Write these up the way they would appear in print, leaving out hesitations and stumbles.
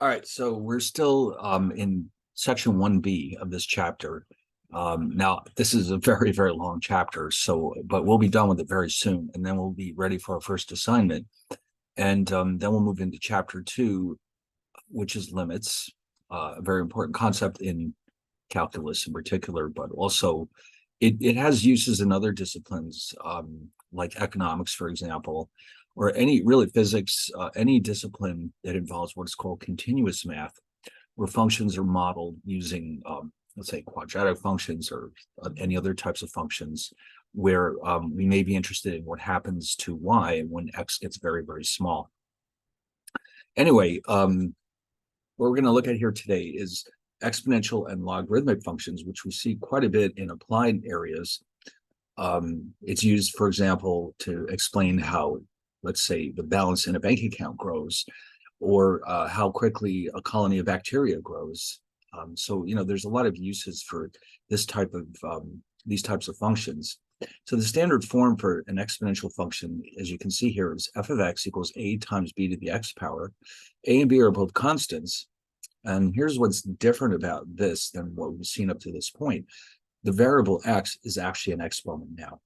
All right, so we're still in section 1B of this chapter. Now, this is a very, very long chapter, but we'll be done with it very soon, and then we'll be ready for our first assignment. And then we'll move into chapter 2, which is limits, a very important concept in calculus in particular, but also it has uses in other disciplines, like economics, for example, or any really physics, any discipline that involves what is called continuous math, where functions are modeled using, let's say, quadratic functions or any other types of functions, where we may be interested in what happens to y when x gets very, very small. Anyway, what we're going to look at here today is exponential and logarithmic functions, which we see quite a bit in applied areas. It's used, for example, to explain how, let's say, the balance in a bank account grows, or how quickly a colony of bacteria grows. So, there's a lot of uses for this type of these types of functions. So the standard form for an exponential function, as you can see here, is f of x equals a times b to the x power. A and b are both constants. And here's what's different about this than what we've seen up to this point. The variable x is actually an exponent now.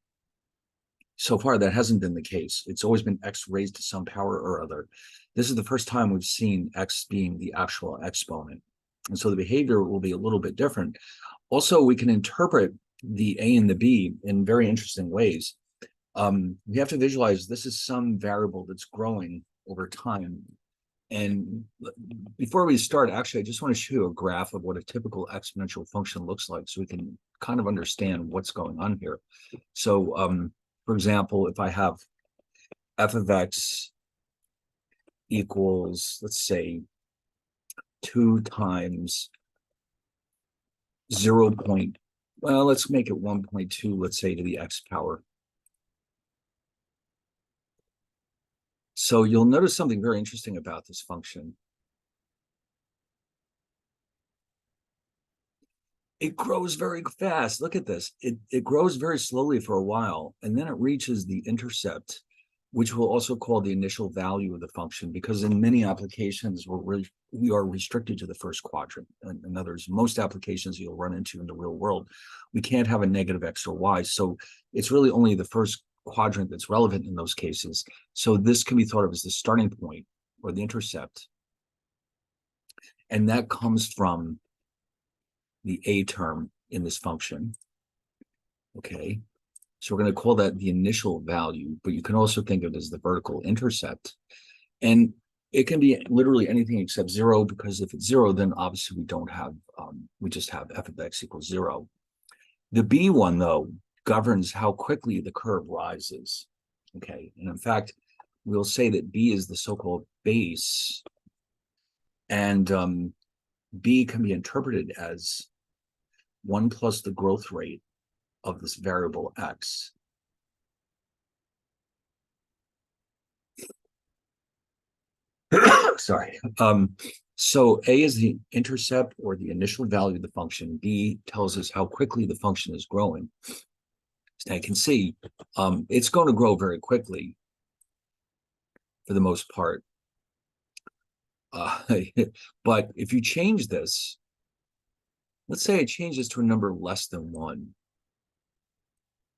So far, that hasn't been the case. It's always been x raised to some power or other. This is the first time we've seen x being the actual exponent. And so the behavior will be a little bit different. Also, we can interpret the a and the b in very interesting ways. We have to visualize this is some variable that's growing over time. And before we start, actually, I just want to show you a graph of what a typical exponential function looks like so we can kind of understand what's going on here. So, for example, if I have f of x equals, let's say, 2 times 0. Well, let's make it 1.2, let's say, to the x power. So you'll notice something very interesting about this function. It grows very fast. Look at this. It grows very slowly for a while, and then it reaches the intercept, which we'll also call the initial value of the function, because in many applications, we are restricted to the first quadrant. In other words, most applications you'll run into in the real world, we can't have a negative x or y. So it's really only the first quadrant that's relevant in those cases. So this can be thought of as the starting point or the intercept. And that comes from the a term in this function. Okay. So we're going to call that the initial value, but you can also think of it as the vertical intercept. And it can be literally anything except 0, because if it's 0, then obviously we don't have, we just have f of x equals 0. The b one, though, governs how quickly the curve rises. Okay. And in fact, we'll say that b is the so-called base. And b can be interpreted as 1 plus the growth rate of this variable x. Sorry. So a is the intercept or the initial value of the function. B tells us how quickly the function is growing. As I can see, it's going to grow very quickly for the most part. But if you change this, let's say I change this to a number less than 1.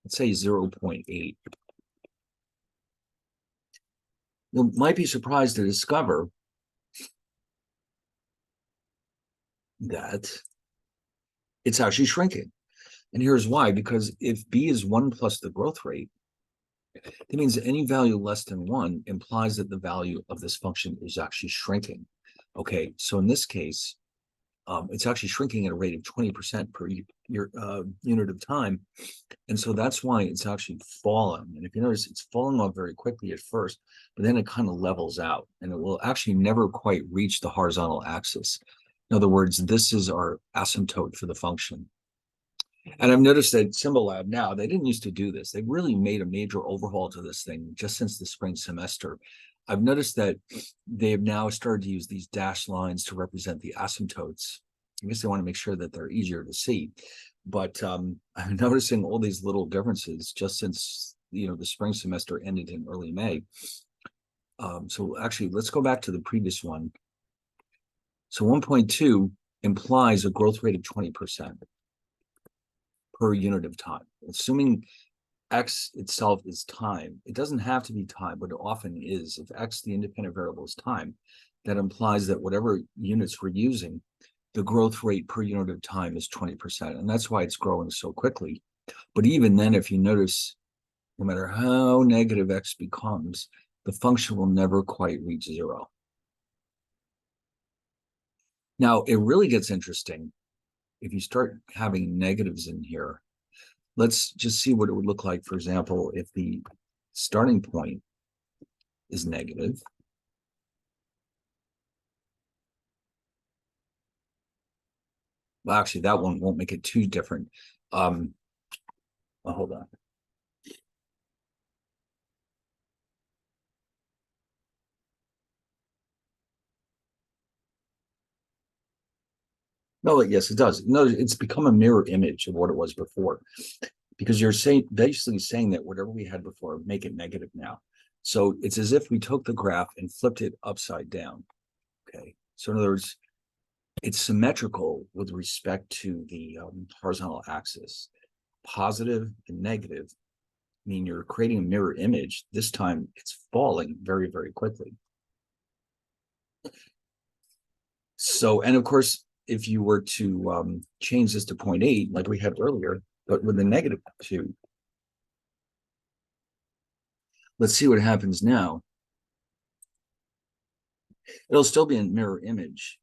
Let's say 0.8. You might be surprised to discover that it's actually shrinking. And here's why, because if b is 1 plus the growth rate, that means that any value less than 1 implies that the value of this function is actually shrinking. Okay, so in this case, it's actually shrinking at a rate of 20% per unit of time. And so that's why it's actually falling. And if you notice, it's falling off very quickly at first, but then it kind of levels out, and it will actually never quite reach the horizontal axis. In other words, this is our asymptote for the function. And I've noticed that Symbolab now, they didn't used to do this. They really made a major overhaul to this thing just since the spring semester. I've noticed that they've now started to use these dashed lines to represent the asymptotes. I guess they want to make sure that they're easier to see. But I'm noticing all these little differences just since, the spring semester ended in early May. So actually, let's go back to the previous one. So 1.2 implies a growth rate of 20% per unit of time. Assuming X itself is time, it doesn't have to be time, but it often is. If X, the independent variable, is time, that implies that whatever units we're using, the growth rate per unit of time is 20%. And that's why it's growing so quickly. But even then, if you notice, no matter how negative X becomes, the function will never quite reach zero. Now, it really gets interesting if you start having negatives in here. Let's just see what it would look like, for example, if the starting point is negative. Well, actually, that one won't make it too different. Well, hold on. No, yes, it does. No, it's become a mirror image of what it was before, because you're basically saying that whatever we had before, make it negative now. So it's as if we took the graph and flipped it upside down. Okay. So in other words, it's symmetrical with respect to the horizontal axis. Positive and negative mean you're creating a mirror image. This time it's falling very, very quickly. So, and of course, if you were to change this to 0.8, like we had earlier, but with a negative 2, let's see what happens now. It'll still be a mirror image.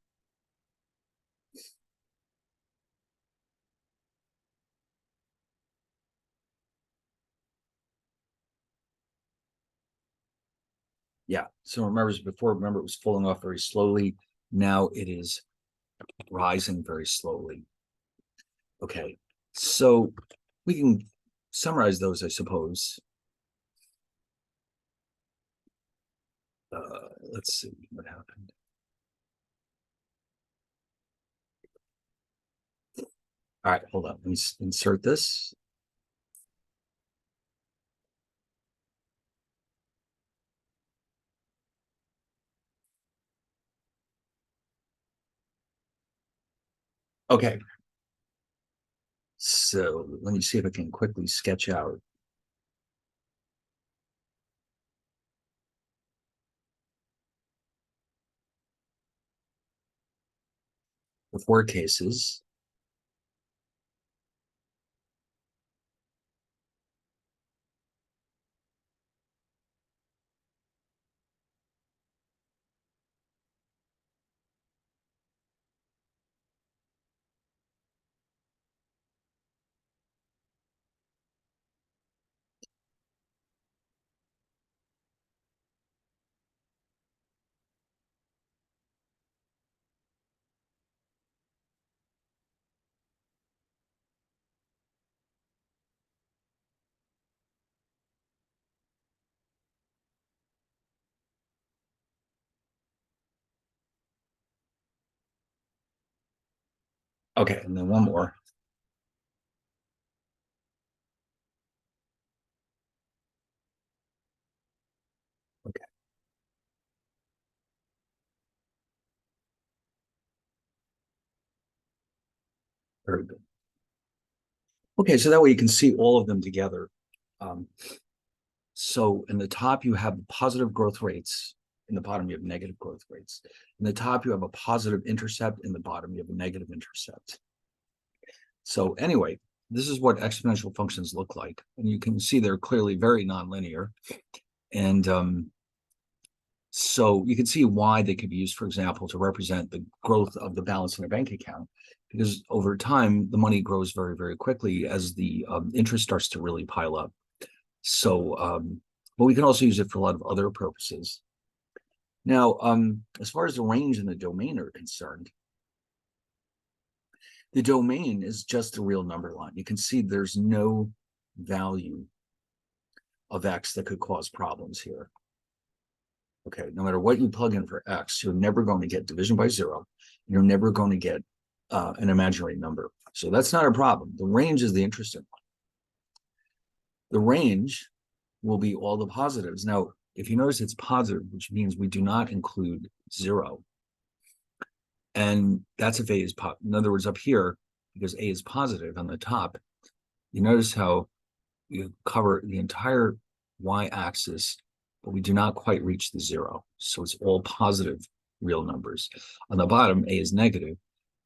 Yeah. So remember before, remember it was falling off very slowly. Now it is rising very slowly. Okay. So we can summarize those, I suppose. Let's see what happened. All right, hold on. Let me insert this. Okay. So let me see if I can quickly sketch out the 4 cases. Okay, and then one more. Okay, very good. Okay, so that way you can see all of them together. So in the top, you have positive growth rates. In the bottom, you have negative growth rates. In the top, you have a positive intercept. In the bottom, you have a negative intercept. So anyway, this is what exponential functions look like. And you can see they're clearly very nonlinear. And so you can see why they could be used, for example, to represent the growth of the balance in a bank account, because over time, the money grows very, very quickly as the interest starts to really pile up. So, but we can also use it for a lot of other purposes. Now, as far as the range and the domain are concerned, the domain is just a real number line. You can see there's no value of X that could cause problems here. Okay, no matter what you plug in for X, you're never going to get division by 0. You're never going to get an imaginary number. So that's not a problem. The range is the interesting one. The range will be all the positives. Now, if you notice it's positive, which means we do not include 0. And that's if A is positive. In other words, up here, because A is positive on the top, you notice how you cover the entire y-axis, but we do not quite reach the zero. So it's all positive real numbers. On the bottom, A is negative,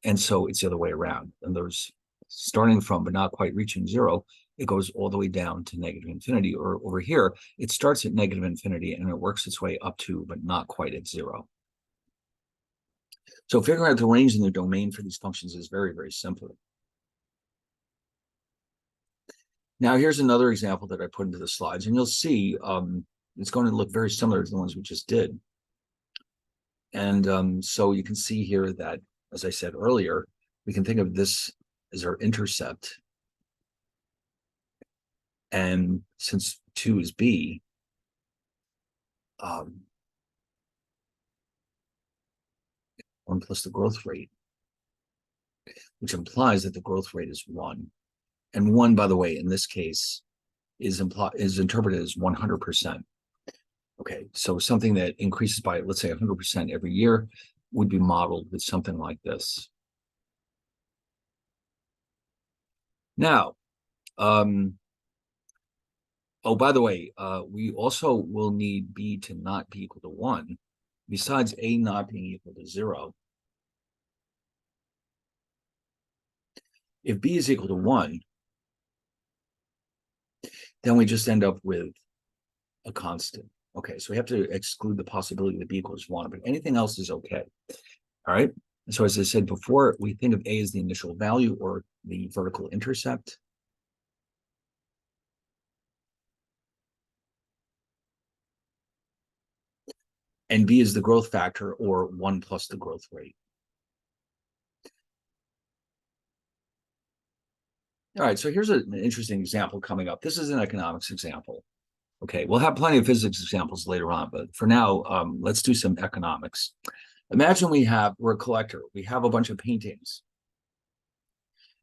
and so it's the other way around. And there's starting from but not quite reaching zero, it goes all the way down to negative infinity. Or over here, it starts at negative infinity and it works its way up to but not quite at zero. So figuring out the range in the domain for these functions is very, very simple. Now, here's another example that I put into the slides, and you'll see it's going to look very similar to the ones we just did. And so you can see here that, as I said earlier, we can think of this as our intercept. And since 2 is B, 1 plus the growth rate, which implies that the growth rate is 1. And 1, by the way, in this case, is interpreted as 100%. Okay, so something that increases by, let's say, 100% every year would be modeled with something like this. Now, oh, by the way, we also will need B to not be equal to 1, besides A not being equal to 0. If B is equal to 1, then we just end up with a constant. Okay, so we have to exclude the possibility that B equals 1, but anything else is okay. All right, so as I said before, we think of A as the initial value or the vertical intercept. And B is the growth factor, or 1 plus the growth rate. All right, so here's an interesting example coming up. This is an economics example. Okay, we'll have plenty of physics examples later on, but for now, let's do some economics. Imagine we're a collector. We have a bunch of paintings.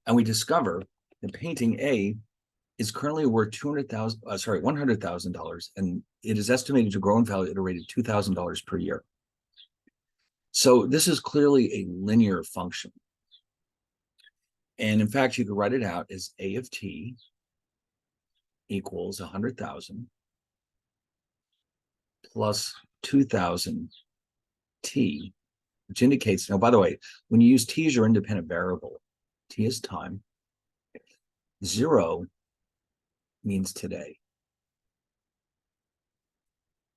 And we discover that painting A is currently worth $100,000, and it is estimated to grow in value at a rate of $2,000 per year. So this is clearly a linear function. And in fact, you could write it out as A of t equals 100,000 plus 2,000 t, which indicates, now, by the way, when you use t as your independent variable, t is time, 0 means today.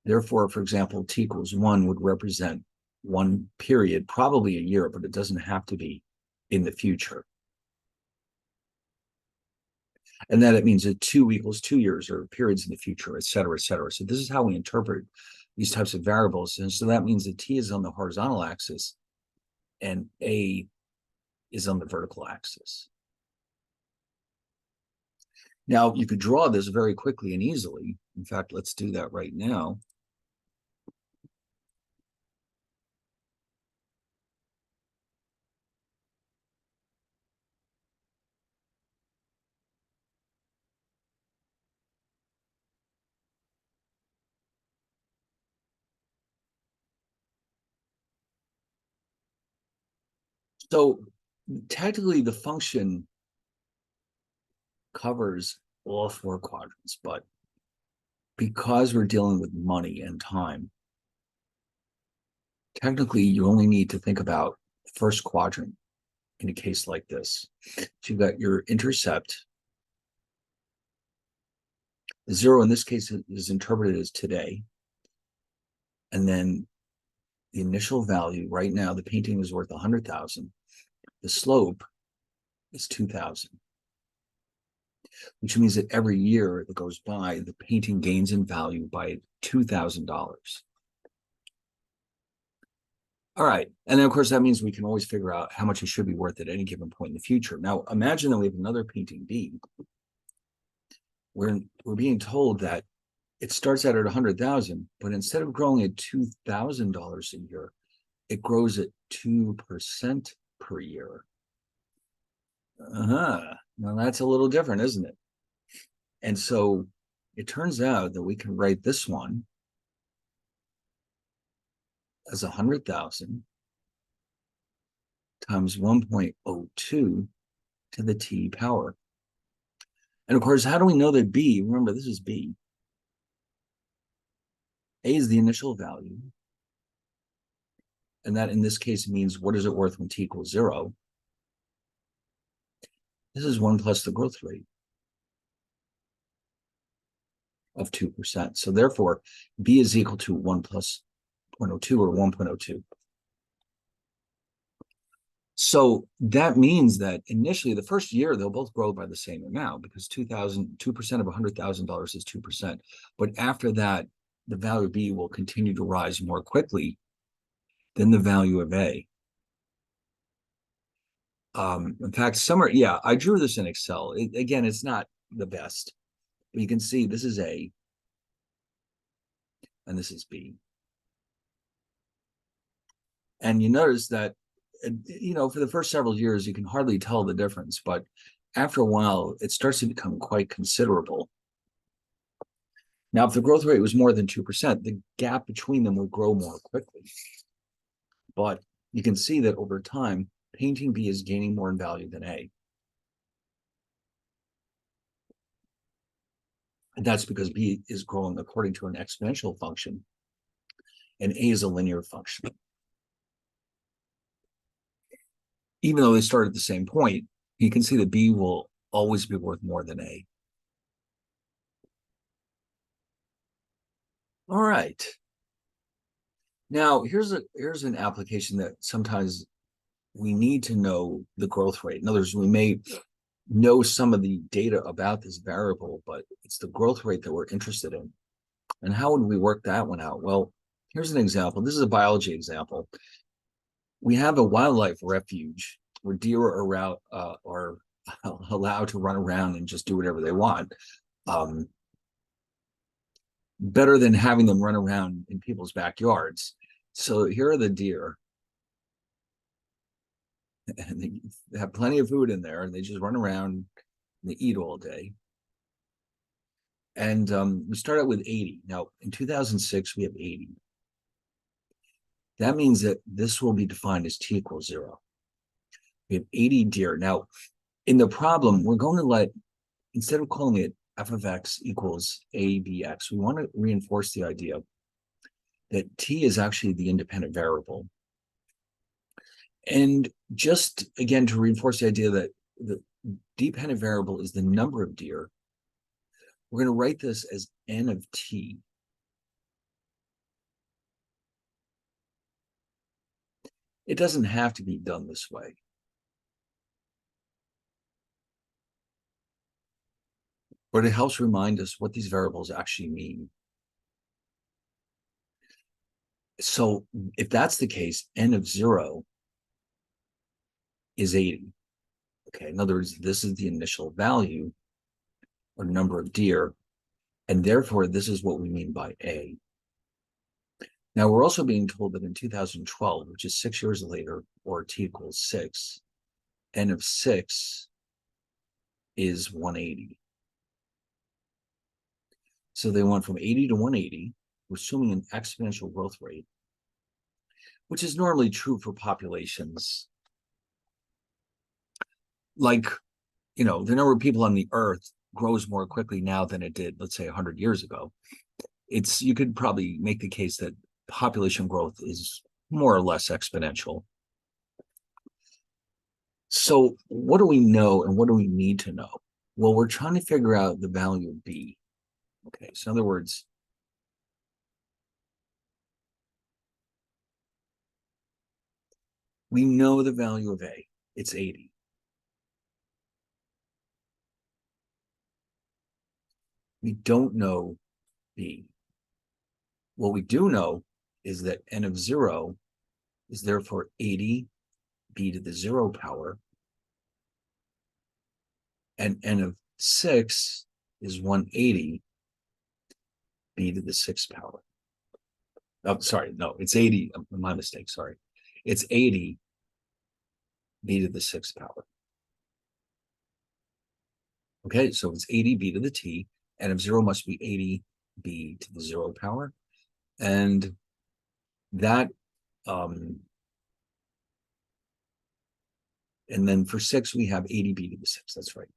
Therefore, for example, t equals 1 would represent one period, probably a year, but it doesn't have to be in the future. And then it means that 2 equals 2 years or periods in the future, et cetera, et cetera. So this is how we interpret these types of variables. And so that means that t is on the horizontal axis and A is on the vertical axis. Now, you could draw this very quickly and easily. In fact, let's do that right now. So technically, the function covers all 4 quadrants, but because we're dealing with money and time, technically, you only need to think about the first quadrant in a case like this. So you've got your intercept. The 0 in this case is interpreted as today. And then the initial value, right now, the painting is worth 100,000. The slope is 2,000, which means that every year that goes by, the painting gains in value by $2,000. All right. And then, of course, that means we can always figure out how much it should be worth at any given point in the future. Now, imagine that we have another painting B. We're being told that it starts out at 100,000, but instead of growing at $2,000 a year, it grows at 2% per year. Now that's a little different, isn't it? And so it turns out that we can write this one as 100,000 times 1.02 to the t power. And of course, how do we know that b, remember this is b, a is the initial value, and that in this case means what is it worth when t equals 0? This is 1 plus the growth rate of 2%. So therefore, b is equal to 1 plus 0.02 or 1.02. So that means that initially, the first year, they'll both grow by the same amount because 2% of $100,000 is 2%. But after that, the value of B will continue to rise more quickly than the value of A. In fact, I drew this in Excel. Again, it's not the best. But you can see this is A and this is B. And you notice that for the first several years, you can hardly tell the difference, but after a while, it starts to become quite considerable. Now, if the growth rate was more than 2%, the gap between them would grow more quickly. But you can see that over time, painting B is gaining more in value than A. And that's because B is growing according to an exponential function, and A is a linear function. Even though they start at the same point, you can see that B will always be worth more than A. All right. Now, here's an application that sometimes we need to know the growth rate. In other words, we may know some of the data about this variable, but it's the growth rate that we're interested in. And how would we work that one out? Well, here's an example. This is a biology example. We have a wildlife refuge where deer are allowed to run around and just do whatever they want. Better than having them run around in people's backyards. So here are the deer. And they have plenty of food in there, and they just run around and they eat all day. And we start out with 80. Now, in 2006, we have 80. That means that this will be defined as t equals 0. We have 80 deer. Now, in the problem, we're going to instead of calling it f of x equals abx, we want to reinforce the idea that t is actually the independent variable. And just, again, to reinforce the idea that the dependent variable is the number of deer, we're going to write this as n of t. It doesn't have to be done this way. But it helps remind us what these variables actually mean. So if that's the case, n of 0 is 80. Okay, in other words, this is the initial value or number of deer, and therefore this is what we mean by A. Now, we're also being told that in 2012, which is 6 years later, or t equals 6, n of 6 is 180. So they went from 80 to 180, we're assuming an exponential growth rate, which is normally true for populations. Like, the number of people on the earth grows more quickly now than it did, let's say, 100 years ago. You could probably make the case that population growth is more or less exponential. So what do we know and what do we need to know? Well, we're trying to figure out the value of B. Okay, so in other words, we know the value of A. It's 80. We don't know B. What we do know is that n of 0 is therefore 80 b to the 0 power, and n of 6 is 180 b to the 6 power. Oh, sorry, no, it's 80. My mistake, sorry. It's 80 b to the 6 power. Okay, so it's 80 b to the t. N of 0 must be 80 b to the 0 power. And that And then for 6, we have 80b to the 6. That's right.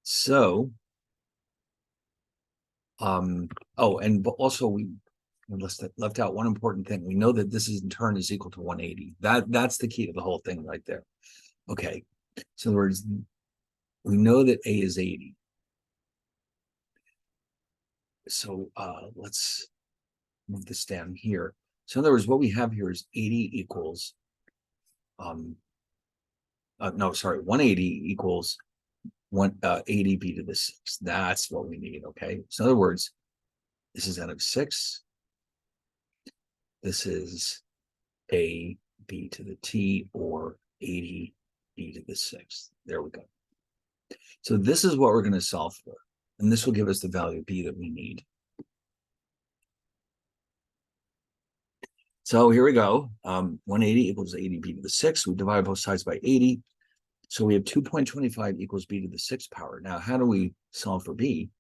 So, oh, and also we left out one important thing. We know that this is in turn is equal to 180. That's the key to the whole thing right there. Okay. So in other words, we know that A is 80. So let's move this down here. So in other words, what we have here is 80 equals, no, sorry, 180 equals 80b to the 6. That's what we need, okay? So in other words, this is n of 6. This is a b to the t, or 80b to the 6th. There we go. So this is what we're going to solve for. And this will give us the value b that we need. So here we go. 180 equals 80b to the 6th. We divide both sides by 80. So we have 2.25 equals b to the 6th power. Now, how do we solve for b?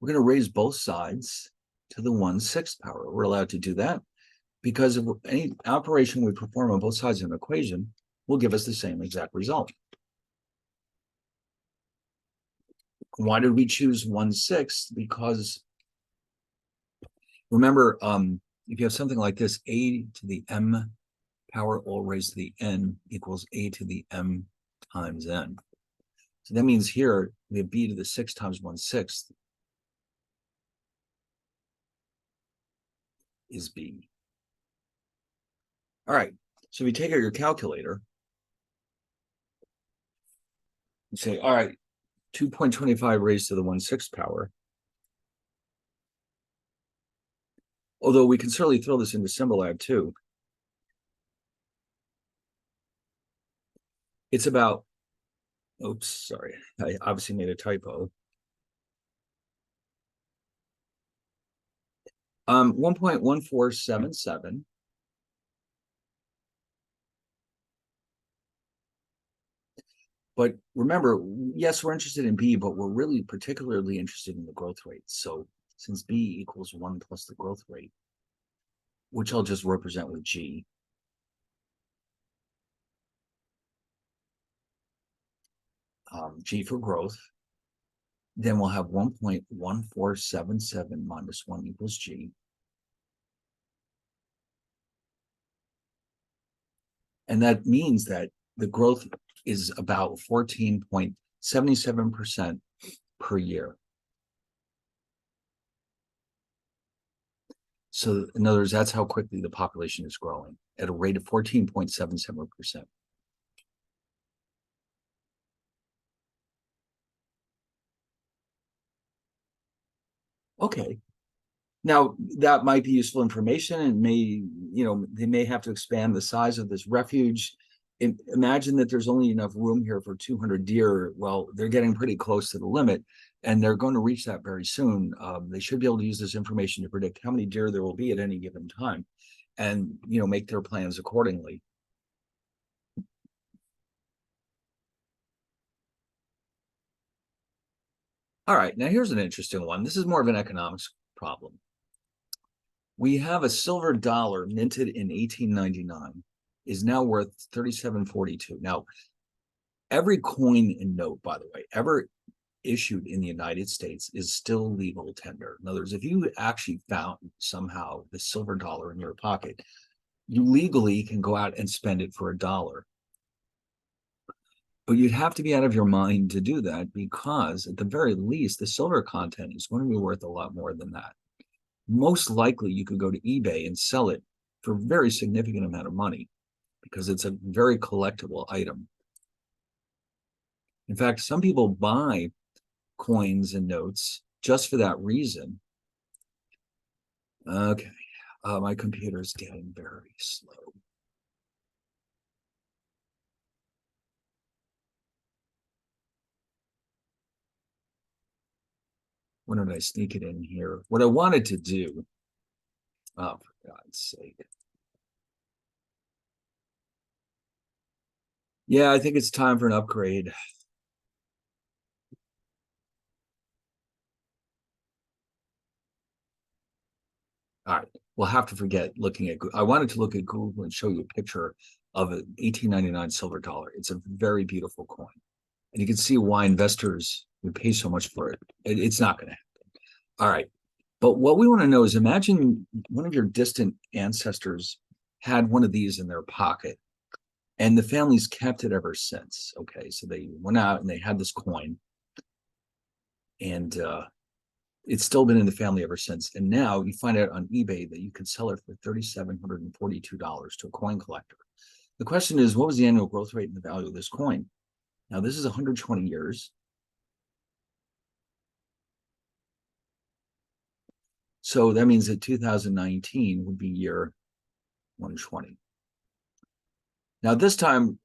We're going to raise both sides to the 1/6 power. We're allowed to do that because of any operation we perform on both sides of an equation will give us the same exact result. Why did we choose 1/6? Because remember, if you have something like this, a to the m power all raised to the n equals a to the m times n. So that means here we have b to the 6 times 1/6 is b. All right, so if you take out your calculator, you say, all right, 2.25 raised to the 1/6 power. Although we can certainly throw this into Symbolab too. It's about, oops, sorry, I obviously made a typo. 1.1477. But remember, yes, we're interested in B, but we're really particularly interested in the growth rate. So since B equals 1 plus the growth rate, which I'll just represent with G, G for growth, then we'll have 1.1477 minus 1 equals G. And that means that the growth is about 14.77% per year. So in other words, that's how quickly the population is growing, at a rate of 14.77%. Okay. Now, that might be useful information, and they may have to expand the size of this refuge. Imagine that there's only enough room here for 200 deer. Well, they're getting pretty close to the limit, and they're going to reach that very soon. They should be able to use this information to predict how many deer there will be at any given time, and make their plans accordingly. All right, now here's an interesting one. This is more of an economics problem. We have a silver dollar minted in 1899 is now worth 37.42. Now, every coin and note, by the way, ever issued in the United States is still legal tender. In other words, if you actually found somehow the silver dollar in your pocket, you legally can go out and spend it for $1. But you'd have to be out of your mind to do that, because at the very least, the silver content is going to be worth a lot more than that. Most likely you could go to eBay and sell it for a very significant amount of money, because it's a very collectible item. In fact, some people buy coins and notes just for that reason. Okay, my computer is getting very slow. When did I sneak it in here? What I wanted to do, oh, for God's sake. Yeah, I think it's time for an upgrade. All right. We'll have to forget looking at. I wanted to look at Google and show you a picture of an 1899 silver dollar. It's a very beautiful coin, and you can see why investors would pay so much for it. It's not going to happen. All right. But what we want to know is, imagine one of your distant ancestors had one of these in their pocket, and the family's kept it ever since. Okay, so they went out and they had this coin, and it's still been in the family ever since. And now you find out on eBay that you can sell it for $3,742 to a coin collector. The question is, what was the annual growth rate in the value of this coin? Now, this is 120 years. So that means that 2019 would be year 120. Now, this time,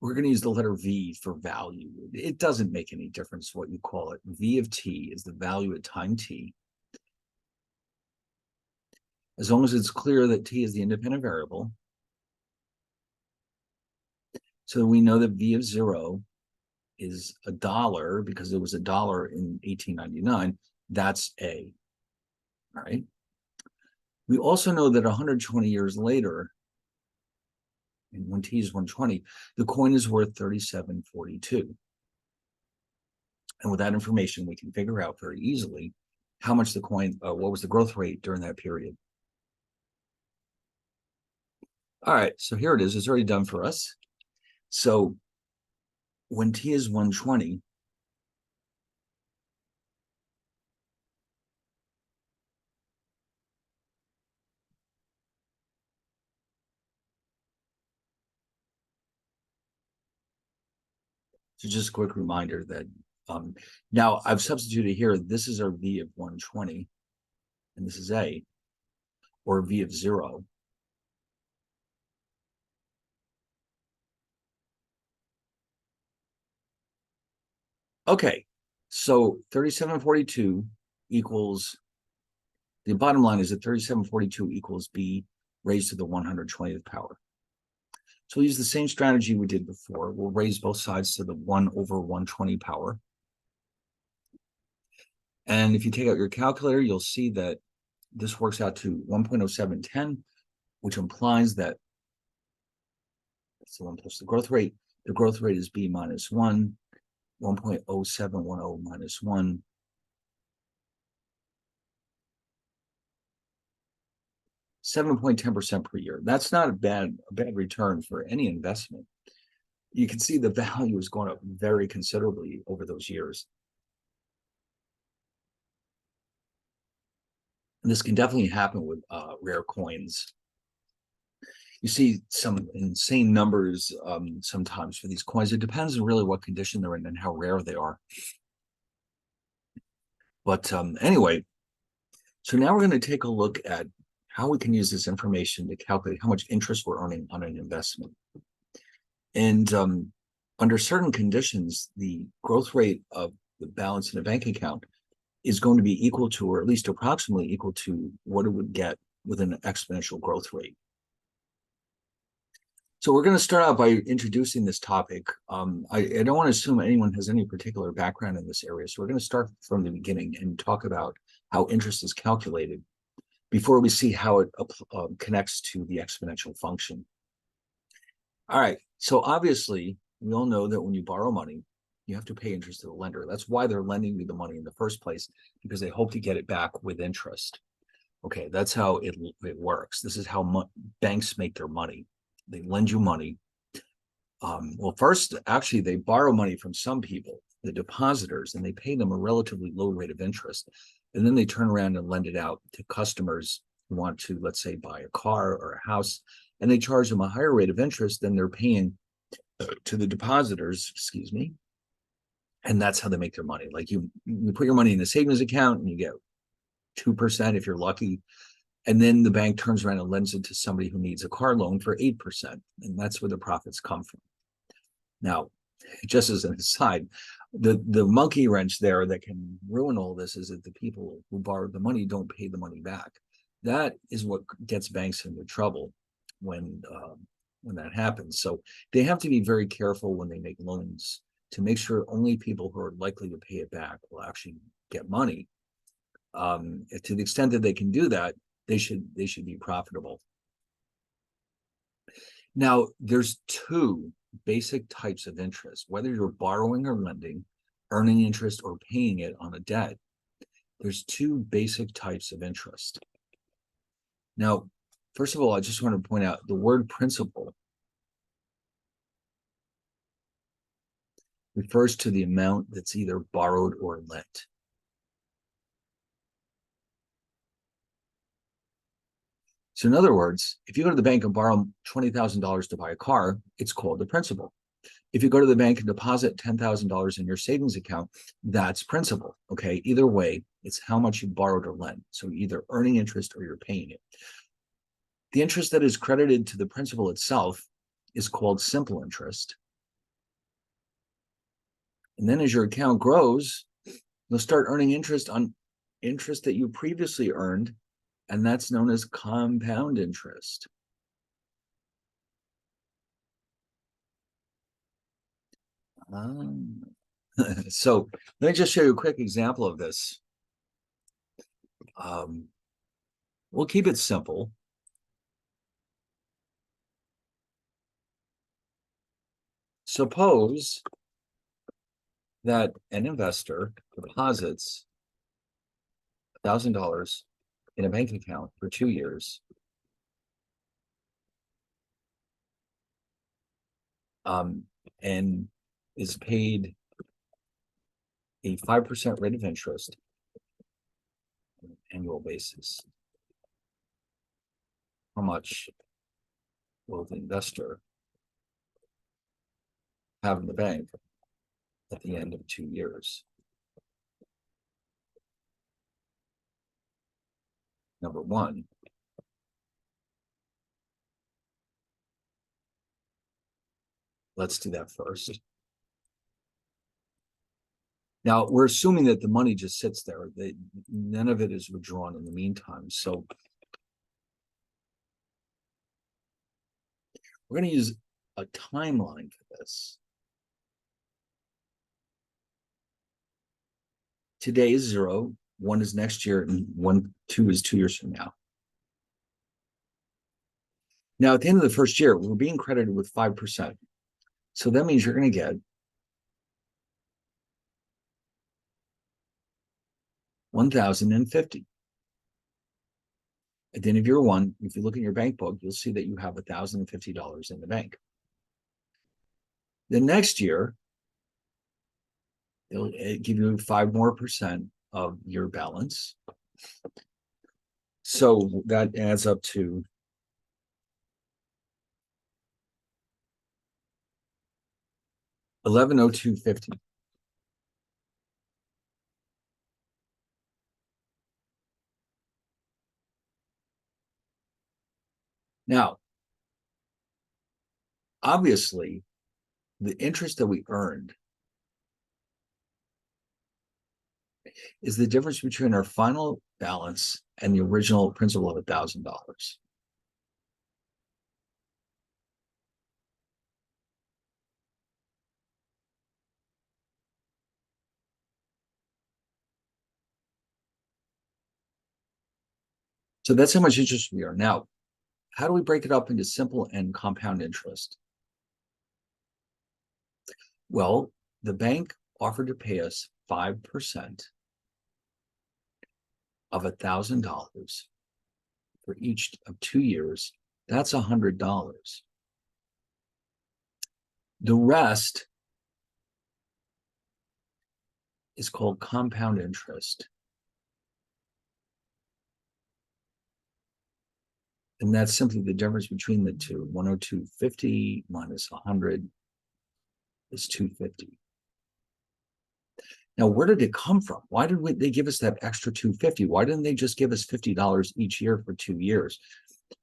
we're going to use the letter V for value. It doesn't make any difference what you call it. V of t is the value at time t. As long as it's clear that t is the independent variable. So we know that V of 0 is $1 because it was $1 in 1899. That's A. All right. We also know that 120 years later, and when t is 120, the coin is worth $37.42. And with that information, we can figure out very easily how much the coin, what was the growth rate during that period. All right, so here it is. It's already done for us. So when t is 120, so just a quick reminder that now I've substituted here, this is our V of 120, and this is A, or V of 0. Okay, so 3742 equals, the bottom line is that 3742 equals B raised to the 120th power. So we'll use the same strategy we did before. We'll raise both sides to the 1 over 120 power. And if you take out your calculator, you'll see that this works out to 1.0710, which implies that that's the 1 plus the growth rate. The growth rate is B minus 1, 1.0710 minus 1. 7.10% per year. That's not a bad return for any investment. You can see the value has gone up very considerably over those years. And this can definitely happen with rare coins. You see some insane numbers sometimes for these coins. It depends on really what condition they're in and how rare they are. But anyway, so now we're going to take a look at how we can use this information to calculate how much interest we're earning on an investment. And under certain conditions, the growth rate of the balance in a bank account is going to be equal to, or at least approximately equal to, what it would get with an exponential growth rate. So we're going to start out by introducing this topic. I don't want to assume anyone has any particular background in this area, so we're going to start from the beginning and talk about how interest is calculated before we see how it connects to the exponential function. All right, so obviously, we all know that when you borrow money, you have to pay interest to the lender. That's why they're lending you the money in the first place, because they hope to get it back with interest. Okay, that's how it works. This is how banks make their money. They lend you money. Well, first, actually, they borrow money from some people, the depositors, and they pay them a relatively low rate of interest. And then they turn around and lend it out to customers who want to, let's say, buy a car or a house, and they charge them a higher rate of interest than they're paying to the depositors, excuse me. And that's how they make their money. Like you put your money in a savings account and you get 2% if you're lucky. And then the bank turns around and lends it to somebody who needs a car loan for 8%. And that's where the profits come from. Now, just as an aside, the monkey wrench there that can ruin all this is that the people who borrowed the money don't pay the money back. That is what gets banks into trouble when that happens. So they have to be very careful when they make loans to make sure only people who are likely to pay it back will actually get money. To the extent that they can do that, they should be profitable. Now, there's two basic types of interest, whether you're borrowing or lending, earning interest or paying it on a debt. There's two basic types of interest. Now, first of all, I just want to point out the word principal refers to the amount that's either borrowed or lent. So in other words, if you go to the bank and borrow $20,000 to buy a car, it's called the principal. If you go to the bank and deposit $10,000 in your savings account, that's principal. Okay, either way, it's how much you borrowed or lent. So either earning interest or you're paying it. The interest that is credited to the principal itself is called simple interest. And then as your account grows, you'll start earning interest on interest that you previously earned, and that's known as compound interest. So let me just show you a quick example of this. We'll keep it simple. Suppose that an investor deposits $1,000 in a bank account for 2 years. And is paid a 5% rate of interest on an annual basis. How much will the investor have in the bank at the end of 2 years? Number one, let's do that first. Now, we're assuming that the money just sits there. None of it is withdrawn in the meantime. So we're going to use a timeline for this. Today is 0, 1 is next year, and 2 is 2 years from now. Now, at the end of the first year, we're being credited with 5%. So that means you're going to get $1,050. At the end of year 1, if you look in your bank book, you'll see that you have $1,050 in the bank. The next year, it'll give you 5% more of your balance. So that adds up to $1,102.50. Now, obviously, the interest that we earned is the difference between our final balance and the original principal of $1,000. So that's how much interest we are. Now, how do we break it up into simple and compound interest? Well, the bank offered to pay us 5% of $1,000 for each of 2 years. That's $100. The rest is called compound interest. And that's simply the difference between the two. 102.50 minus 100 is 250. Now, where did it come from? Why did they give us that extra 250? Why didn't they just give us $50 each year for 2 years?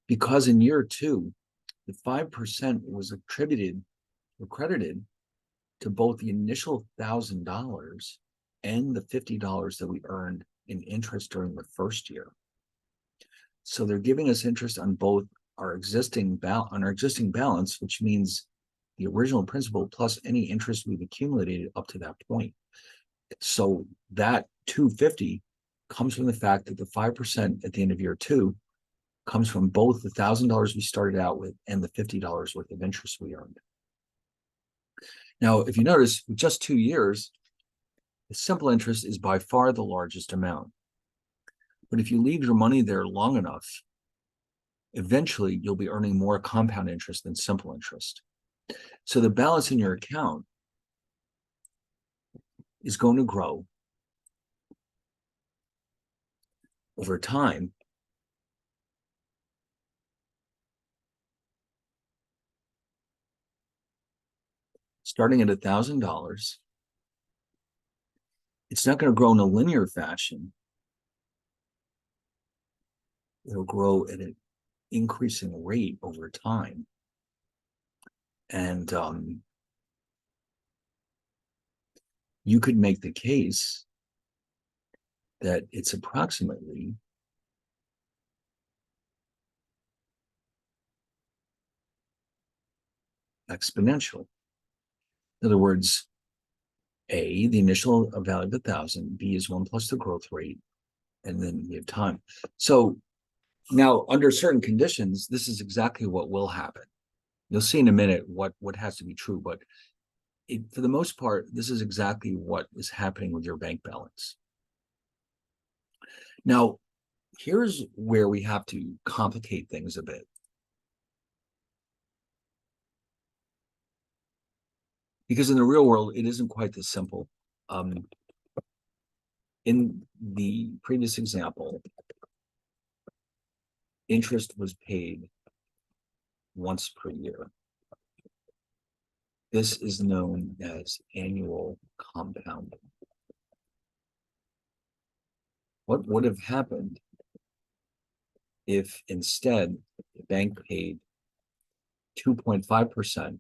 Because in year 2, the 5% was credited to both the initial $1,000 and the $50 that we earned in interest during the first year. So they're giving us interest on both our existing balance, which means the original principal plus any interest we've accumulated up to that point. So that 250 comes from the fact that the 5% at the end of year 2 comes from both the $1,000 we started out with and the $50 worth of interest we earned. Now, if you notice, with just 2 years, the simple interest is by far the largest amount. But if you leave your money there long enough, eventually you'll be earning more compound interest than simple interest. So the balance in your account is going to grow over time. Starting at $1,000, it's not going to grow in a linear fashion. It'll grow at an increasing rate over time. And you could make the case that it's approximately exponential. In other words, A, the initial value of 1,000, B is 1 plus the growth rate, and then we have time. So now, under certain conditions, this is exactly what will happen. You'll see in a minute what has to be true, but for the most part, this is exactly what is happening with your bank balance. Now, here's where we have to complicate things a bit. Because in the real world, it isn't quite this simple. In the previous example, interest was paid once per year. This is known as annual compounding. What would have happened if instead the bank paid 2.5%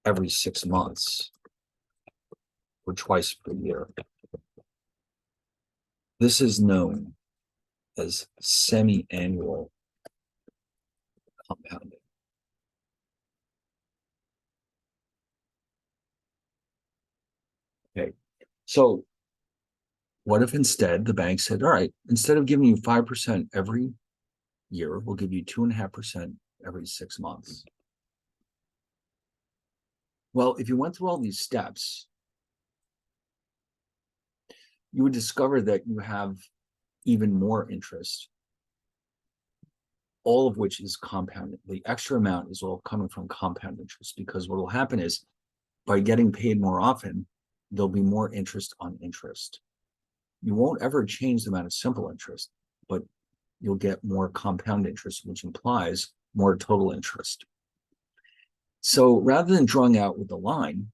every 6 months or twice per year? This is known as semi-annual compounding. Okay, so what if instead the bank said, all right, instead of giving you 5% every year, we'll give you 2.5% every 6 months? Well, if you went through all these steps, you would discover that you have even more interest, all of which is compounded. The extra amount is all coming from compound interest, because what will happen is by getting paid more often, there'll be more interest on interest. You won't ever change the amount of simple interest, but you'll get more compound interest, which implies more total interest. So rather than drawing out with the line,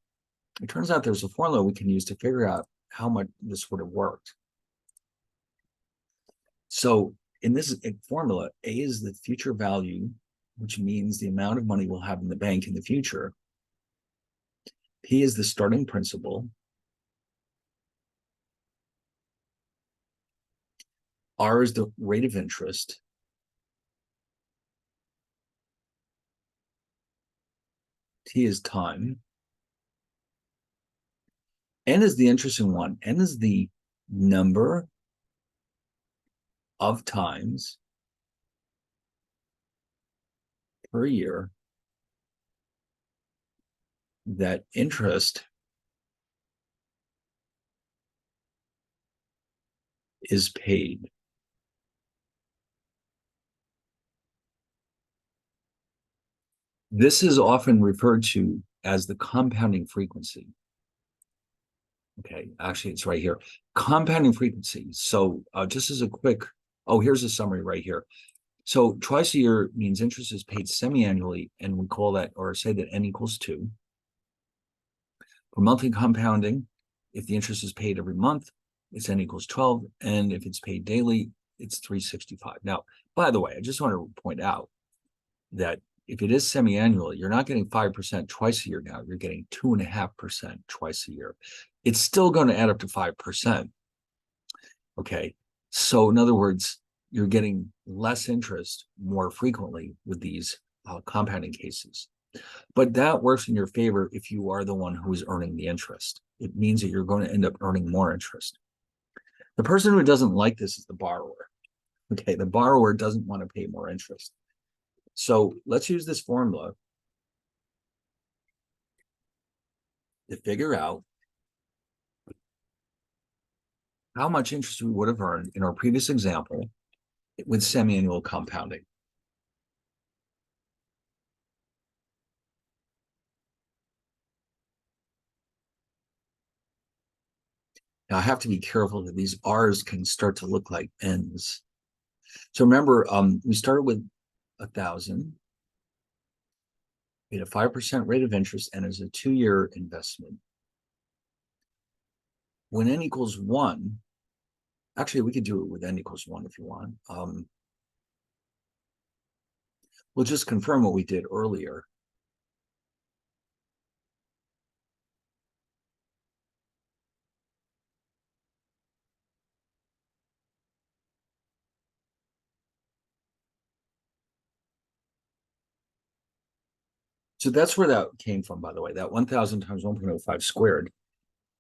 it turns out there's a formula we can use to figure out how much this would have worked. So in this formula, A is the future value, which means the amount of money we'll have in the bank in the future. P is the starting principal. R is the rate of interest. T is time. N is the interesting one. N is the number of times per year that interest is paid. This is often referred to as the compounding frequency. Okay, actually, it's right here. Compounding frequency. So just as a quick, here's a summary right here. So twice a year means interest is paid semi-annually, and we call that, or say that N equals 2. For monthly compounding, if the interest is paid every month, it's N equals 12, and if it's paid daily, it's 365. Now, by the way, I just want to point out that if it is semi-annual, you're not getting 5% twice a year now. You're getting 2.5% twice a year. It's still going to add up to 5%. Okay, so in other words, you're getting less interest more frequently with these compounding cases. But that works in your favor if you are the one who is earning the interest. It means that you're going to end up earning more interest. The person who doesn't like this is the borrower. Okay, the borrower doesn't want to pay more interest. So let's use this formula to figure out how much interest we would have earned in our previous example with semi-annual compounding. Now I have to be careful that these R's can start to look like N's. So remember, we started with 1,000, we had a 5% rate of interest, and it's a 2-year investment. When N equals 1, actually, we could do it with N equals 1 if you want. We'll just confirm what we did earlier. So that's where that came from, by the way. That 1,000 times 1.05 squared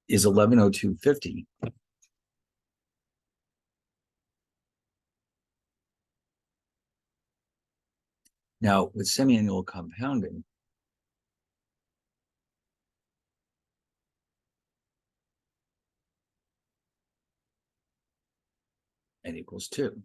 is 1102.50. Now, with semi-annual compounding, N equals 2.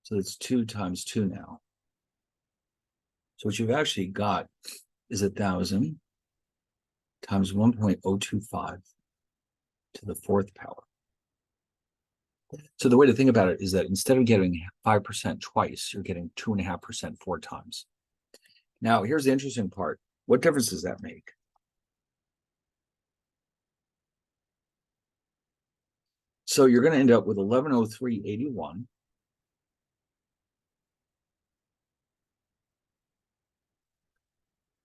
So it's 2 times 2 now. So what you've actually got is 1,000 times 1.025 to the 4th power. So the way to think about it is that instead of getting 5% twice, you're getting 2.5% 4 times. Now, here's the interesting part. What difference does that make? So you're going to end up with 1103.81.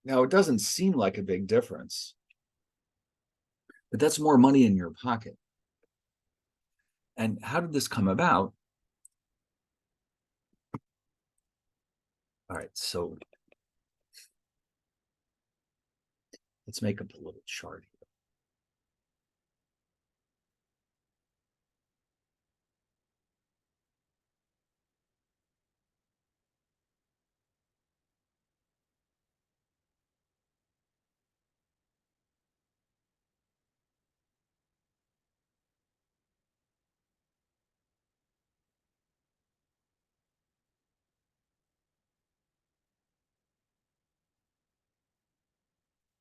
Now, it doesn't seem like a big difference, but that's more money in your pocket. And how did this come about? All right, so let's make up a little chart here.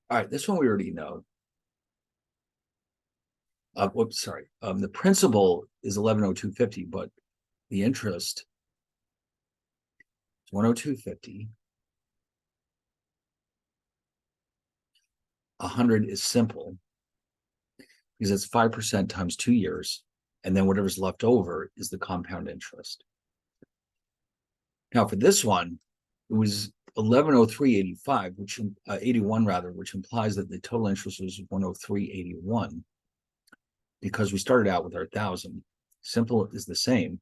All right, this one we already know. Whoops, sorry. The principal is 1102.50, but the interest is 102.50. 100 is simple because it's 5% times 2 years, and then whatever's left over is the compound interest. Now for this one, it was 1103.85, which 81 rather, which implies that the total interest was 103.81 because we started out with our 1,000. Simple is the same,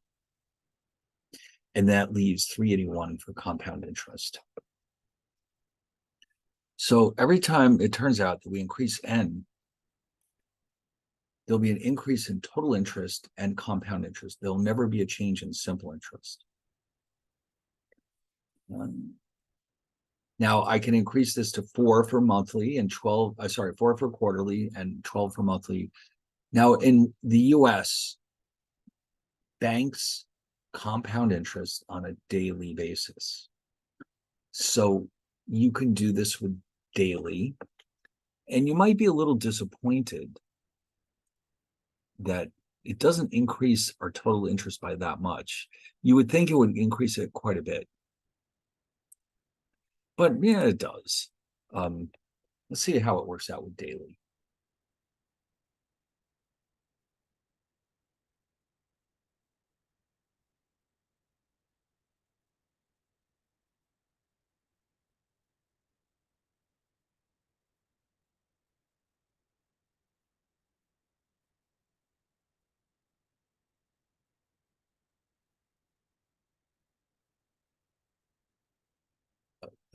and that leaves 381 for compound interest. So every time it turns out that we increase N, there'll be an increase in total interest and compound interest. There'll never be a change in simple interest. Now I can increase this to 4 for monthly and 4 for quarterly and 12 for monthly. Now in the US, banks compound interest on a daily basis. So you can do this with daily, and you might be a little disappointed that it doesn't increase our total interest by that much. You would think it would increase it quite a bit. But yeah, it does. Let's see how it works out with daily.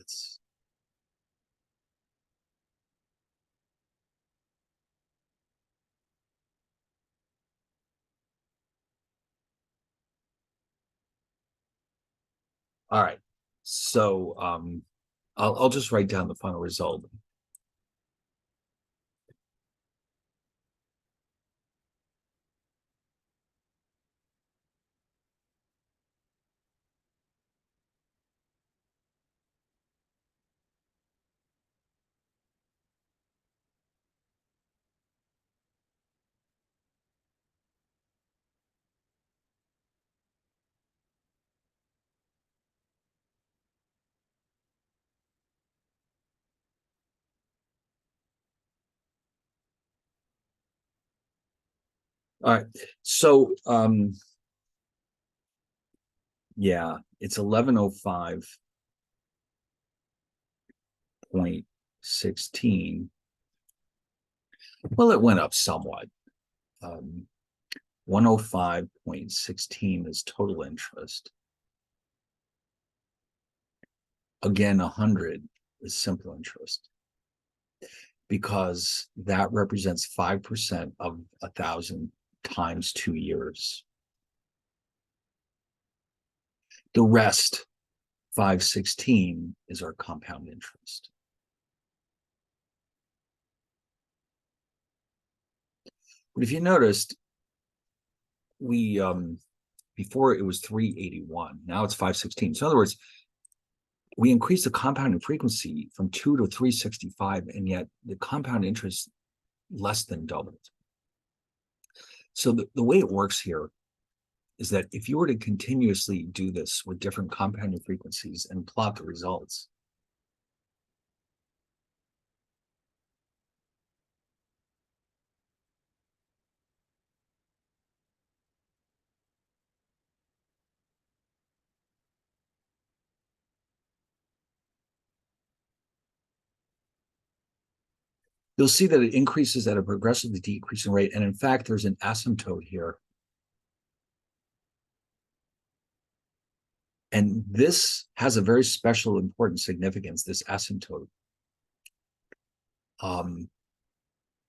Let's all right. So I'll just write down the final result. All right. So yeah, it's 1105.16. Well, it went up somewhat. 105.16 is total interest. Again, 100 is simple interest because that represents 5% of 1,000 times 2 years. The rest, 516, is our compound interest. But if you noticed, we before it was 381, now it's 516. So in other words, we increased the compounding frequency from 2 to 365, and yet the compound interest less than doubled. So the way it works here is that if you were to continuously do this with different compounding frequencies and plot the results, you'll see that it increases at a progressively decreasing rate. And in fact, there's an asymptote here. And this has a very special important significance, this asymptote.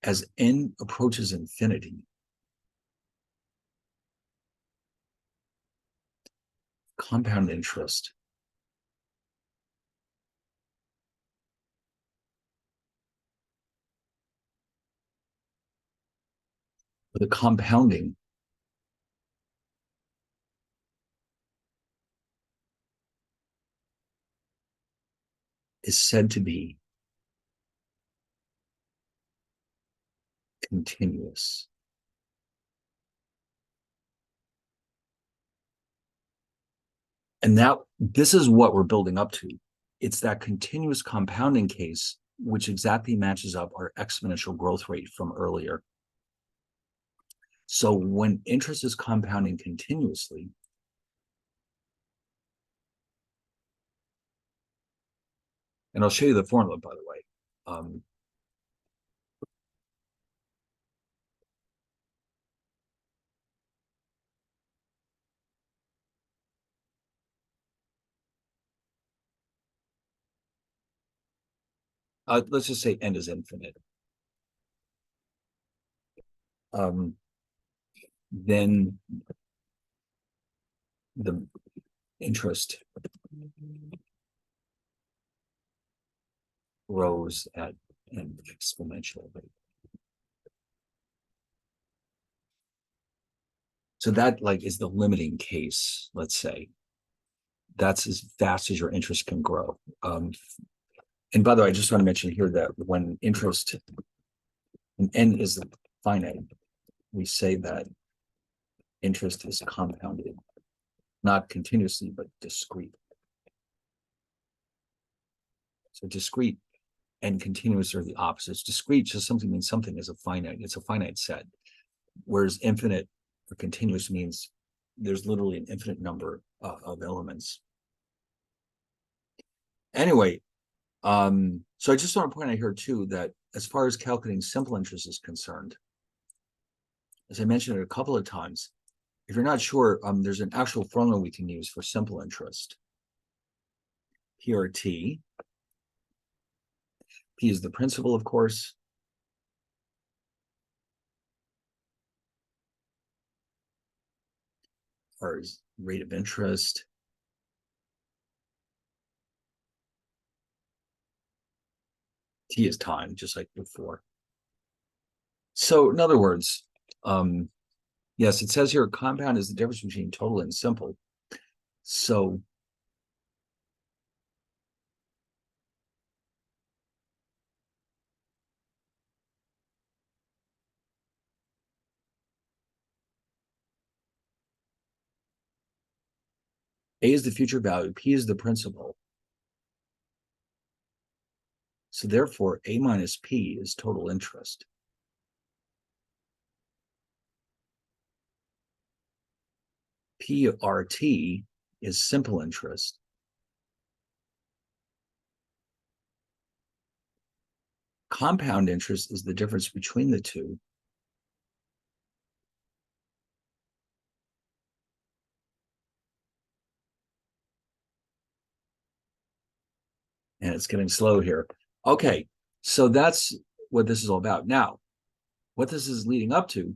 As n approaches infinity, compound interest the compounding is said to be continuous. And this is what we're building up to. It's that continuous compounding case, which exactly matches up our exponential growth rate from earlier. So when interest is compounding continuously, and I'll show you the formula, by the way. Let's just say n is infinite. Then the interest grows at an exponential rate. So that is the limiting case, let's say. That's as fast as your interest can grow. And by the way, I just want to mention here that when interest, when n is finite, we say that interest is compounded, not continuously, but discrete. So discrete and continuous are the opposites. Discrete just something means something is a finite, it's a finite set. Whereas infinite or continuous means there's literally an infinite number of elements. Anyway, so I just want to point out here too that as far as calculating simple interest is concerned, as I mentioned it a couple of times, if you're not sure, there's an actual formula we can use for simple interest. Here, T P is the principal, of course. R is rate of interest. T is time, just like before. So in other words, yes, it says here compound is the difference between total and simple. So A is the future value, P is the principal. So therefore, A minus P is total interest. PRT is simple interest. Compound interest is the difference between the two. And it's getting slow here. Okay, so that's what this is all about. Now, what this is leading up to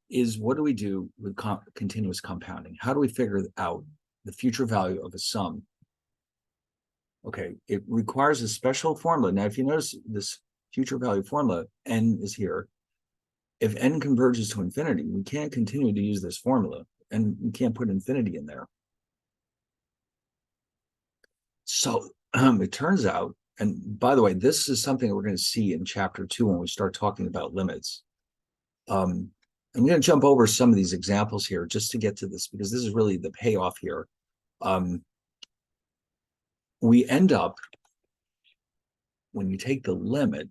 is what do we do with continuous compounding? How do we figure out the future value of a sum? Okay, it requires a special formula. Now, if you notice this future value formula, n is here. If n converges to infinity, we can't continue to use this formula, and we can't put infinity in there. So it turns out, and by the way, this is something we're going to see in chapter 2 when we start talking about limits. I'm going to jump over some of these examples here just to get to this, because this is really the payoff here. We end up, when you take the limit,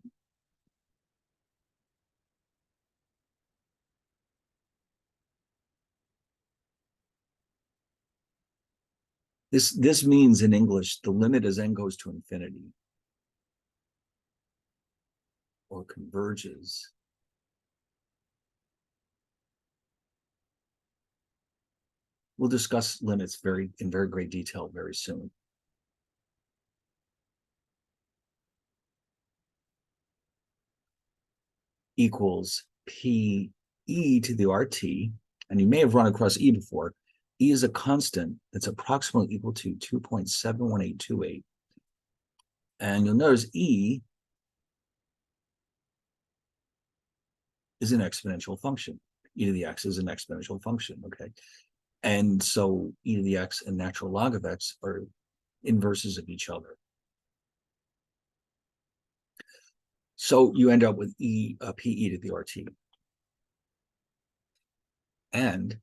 this means in English, the limit as n goes to infinity or converges. We'll discuss limits in very great detail very soon. Equals P e to the RT, and you may have run across E before. E is a constant that's approximately equal to 2.71828. And you'll notice E is an exponential function. E to the x is an exponential function, okay? And so E to the x and natural log of x are inverses of each other. So you end up with PE to the RT. And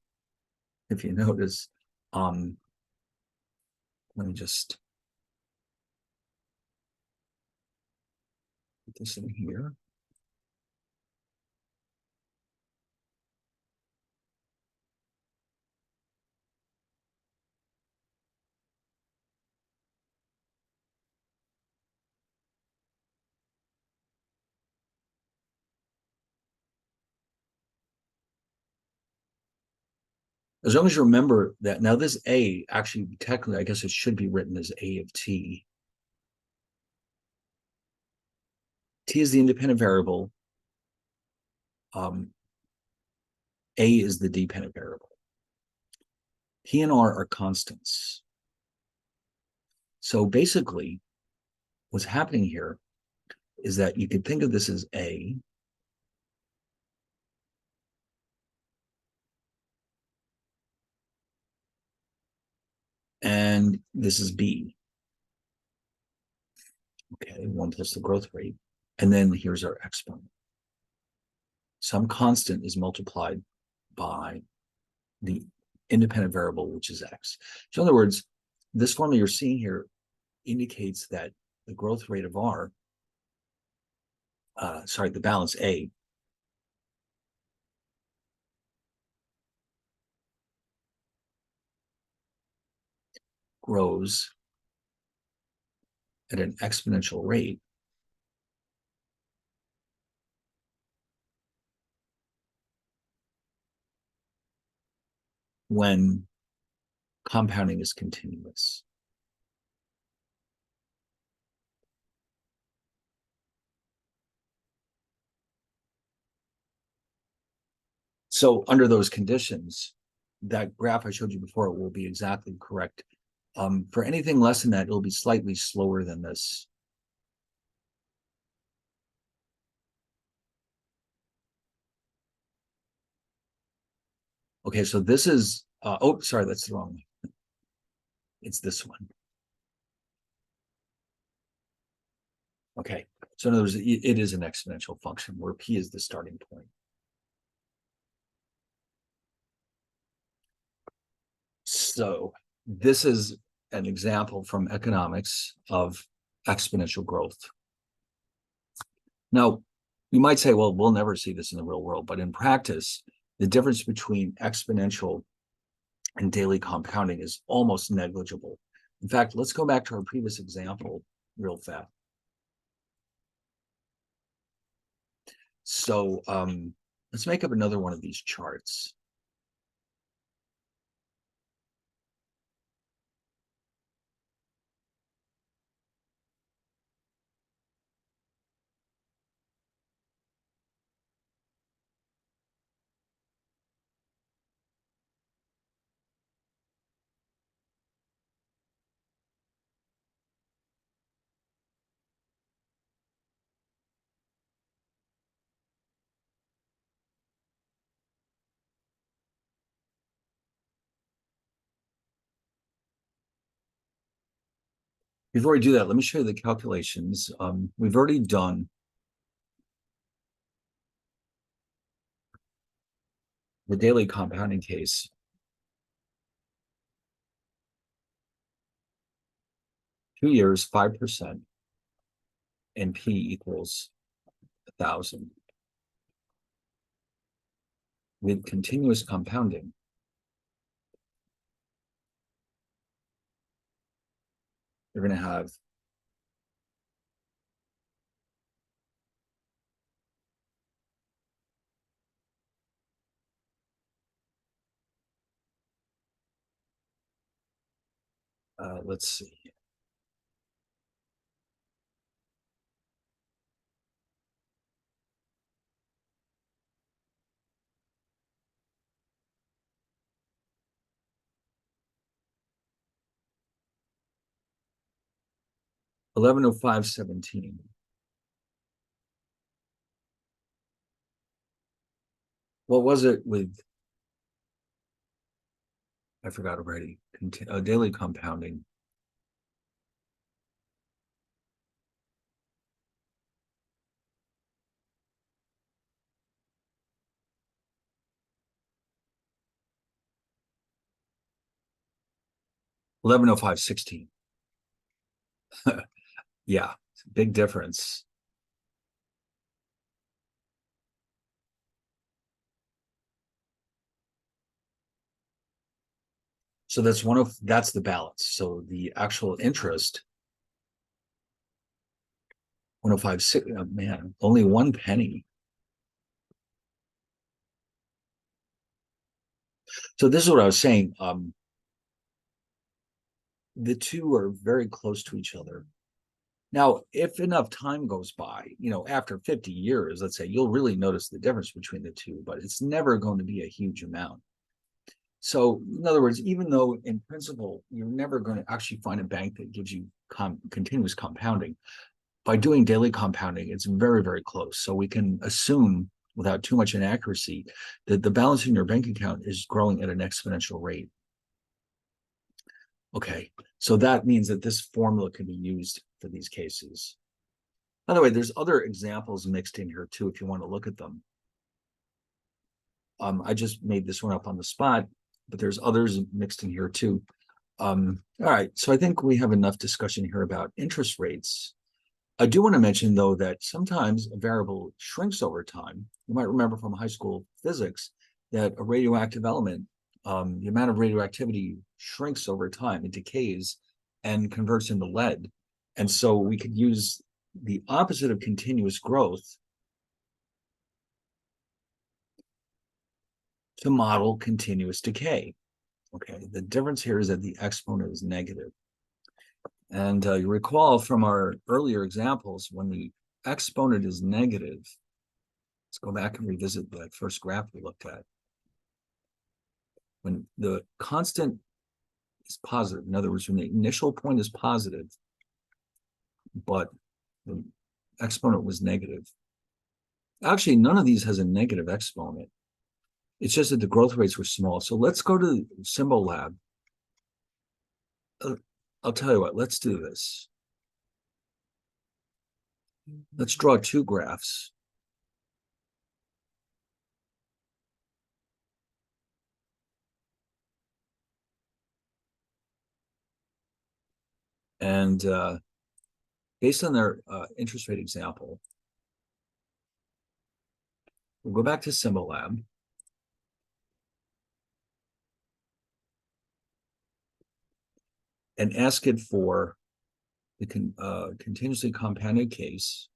if you notice, let me just put this in here. As long as you remember that, now this A, actually, technically, I guess it should be written as A of T. T is the independent variable. A is the dependent variable. P and R are constants. So basically, what's happening here is that you could think of this as A, and this is B. Okay, 1 plus the growth rate. And then here's our exponent. Some constant is multiplied by the independent variable, which is x. So in other words, this formula you're seeing here indicates that the growth rate of R, the balance A, grows at an exponential rate when compounding is continuous. So under those conditions, that graph I showed you before will be exactly correct. For anything less than that, it'll be slightly slower than this. Okay, so this is, oh, sorry, that's the wrong one. It's this one. Okay, so in other words, it is an exponential function where p is the starting point. So this is an example from economics of exponential growth. Now, you might say, well, we'll never see this in the real world, but in practice, the difference between exponential and daily compounding is almost negligible. In fact, let's go back to our previous example real fast. So let's make up another one of these charts. Before we do that, let me show you the calculations. We've already done the daily compounding case. Two years, 5%, and P equals 1,000. With continuous compounding, you're going to have let's see. $1105.17. What was it with? I forgot already. Daily compounding. $1105.16. Yeah, big difference. So that's the balance. So the actual interest, 105.6, oh man, only 1 penny. So this is what I was saying. The two are very close to each other. Now, if enough time goes by, after 50 years, let's say, you'll really notice the difference between the two, but it's never going to be a huge amount. So, in other words, even though in principle, you're never going to actually find a bank that gives you continuous compounding, by doing daily compounding, it's very, very close. So we can assume without too much inaccuracy that the balance in your bank account is growing at an exponential rate. Okay, so that means that this formula can be used for these cases. By the way, there's other examples mixed in here too, if you want to look at them. I just made this one up on the spot, but there's others mixed in here too. All right, so I think we have enough discussion here about interest rates. I do want to mention, though, that sometimes a variable shrinks over time. You might remember from high school physics that a radioactive element, the amount of radioactivity shrinks over time, it decays and converts into lead. And so we could use the opposite of continuous growth to model continuous decay. Okay, the difference here is that the exponent is negative. And you recall from our earlier examples, when the exponent is negative, let's go back and revisit that first graph we looked at. when the constant is positive, in other words, when the initial point is positive, but the exponent was negative. Actually, none of these has a negative exponent. It's just that the growth rates were small. So let's go to Symbol Lab. I'll tell you what, let's do this. Let's draw two graphs. And based on their interest rate example, we'll go back to Symbol Lab. And ask it for the continuously compounded case.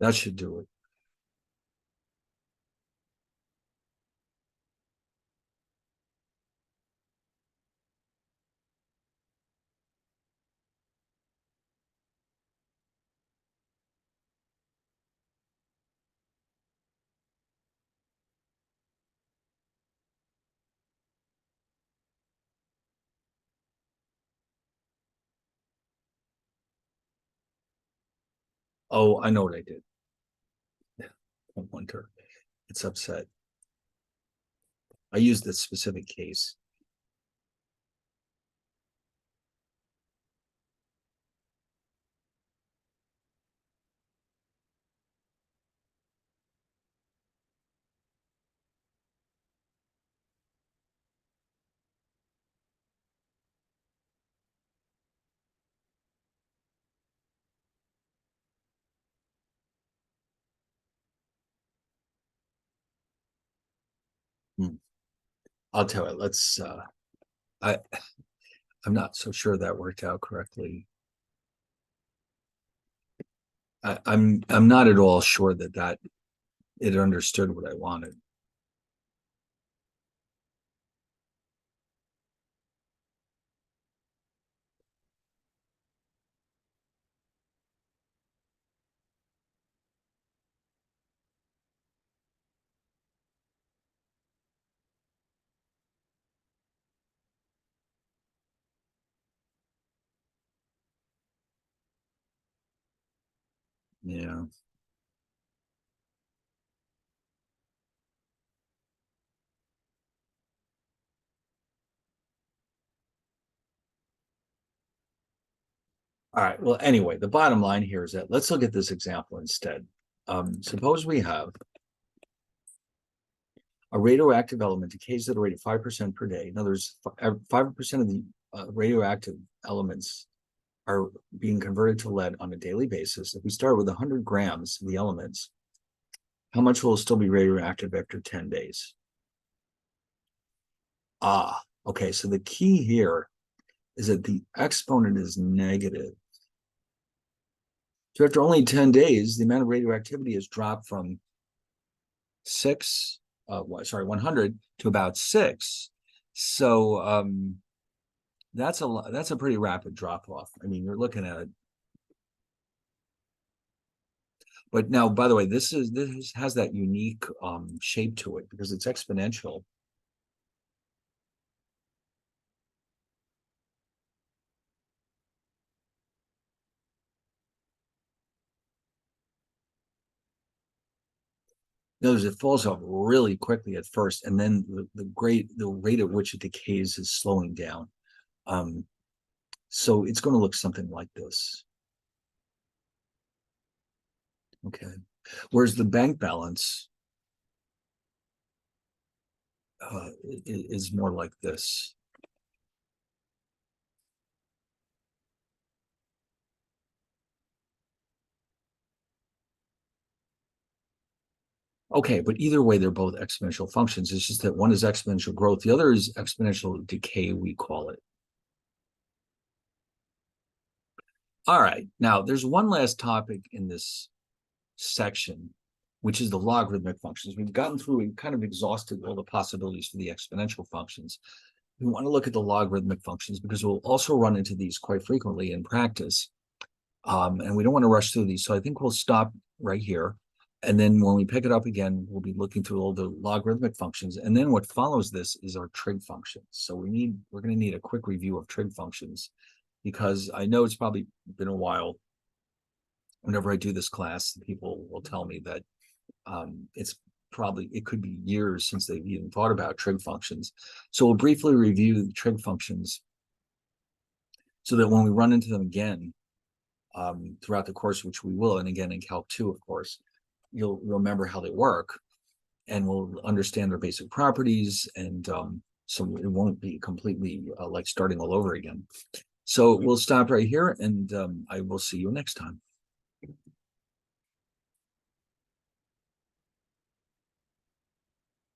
That should do it. Oh, I know what I did. I wonder. It's upset. I used this specific case. Hmm. I'll tell you. Let's. I. I'm not so sure that worked out correctly. I'm not at all sure that it understood what I wanted. Yeah. All right. Well, anyway, the bottom line here is that let's look at this example instead. Suppose we have a radioactive element decays at a rate of 5% per day. In other words, 5% of the radioactive elements are being converted to lead on a daily basis. If we start with 100 grams of the elements, how much will still be radioactive after 10 days? Okay. So the key here is that the exponent is negative. So after only 10 days, the amount of radioactivity has dropped from 100 to about 6. So that's a pretty rapid drop off. I mean, you're looking at it. But now, by the way, this has that unique shape to it because it's exponential. Notice it falls off really quickly at first, and then the rate at which it decays is slowing down. So it's going to look something like this. Okay. Whereas the bank balance is more like this. Okay, but either way, they're both exponential functions. It's just that one is exponential growth, the other is exponential decay, we call it. All right. Now, there's one last topic in this section, which is the logarithmic functions. We've gotten through, we've kind of exhausted all the possibilities for the exponential functions. We want to look at the logarithmic functions because we'll also run into these quite frequently in practice. And we don't want to rush through these. So I think we'll stop right here. And then when we pick it up again, we'll be looking through all the logarithmic functions. And then what follows this is our trig functions. So we're going to need a quick review of trig functions because I know it's probably been a while. Whenever I do this class, people will tell me that it could be years since they've even thought about trig functions. So we'll briefly review the trig functions so that when we run into them again throughout the course, which we will, and again in Calc 2, of course, you'll remember how they work and we'll understand their basic properties. And so it won't be completely like starting all over again. So we'll stop right here and I will see you next time.